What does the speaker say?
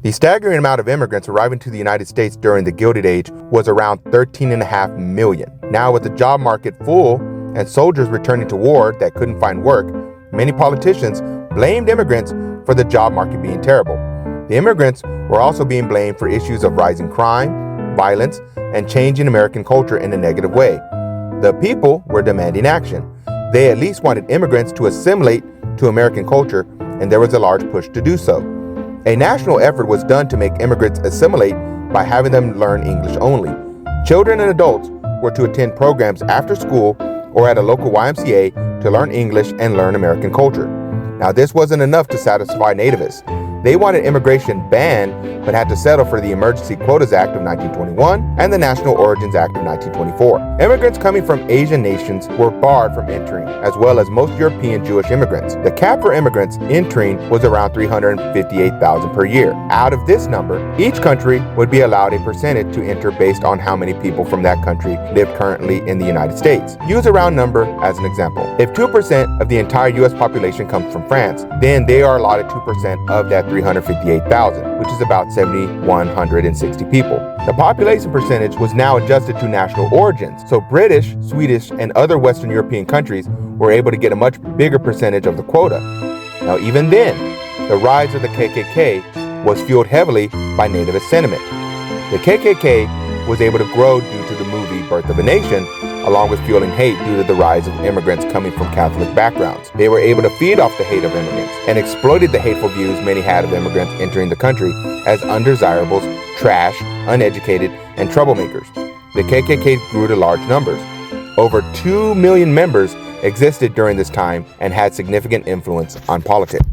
The staggering amount of immigrants arriving to the United States during the Gilded Age was around 13.5 million. Now, with the job market full and soldiers returning to war that couldn't find work, many politicians blamed immigrants for the job market being terrible. The immigrants were also being blamed for issues of rising crime, violence, and changing American culture in a negative way. The people were demanding action. They at least wanted immigrants to assimilate to American culture, and there was a large push to do so. A national effort was done to make immigrants assimilate by having them learn English only. Children and adults were to attend programs after school or at a local YMCA to learn English and learn American culture. Now, this wasn't enough to satisfy nativists. They wanted immigration banned, but had to settle for the Emergency Quotas Act of 1921 and the National Origins Act of 1924. Immigrants coming from Asian nations were barred from entering, as well as most European Jewish immigrants. The cap for immigrants entering was around 358,000 per year. Out of this number, each country would be allowed a percentage to enter based on how many people from that country live currently in the United States. Use a round number as an example. If 2% of the entire U.S. population comes from France, then they are allotted 2% of that 358,000, which is about 7,160 people. The population percentage was now adjusted to national origins, so British, Swedish, and other Western European countries were able to get a much bigger percentage of the quota. Now, even then, the rise of the KKK was fueled heavily by nativist sentiment. The KKK was able to grow due to the movie Birth of a Nation, along with fueling hate due to the rise of immigrants coming from Catholic backgrounds. They were able to feed off the hate of immigrants and exploited the hateful views many had of immigrants entering the country as undesirables, trash, uneducated, and troublemakers. The KKK grew to large numbers. Over 2 million members existed during this time and had significant influence on politics.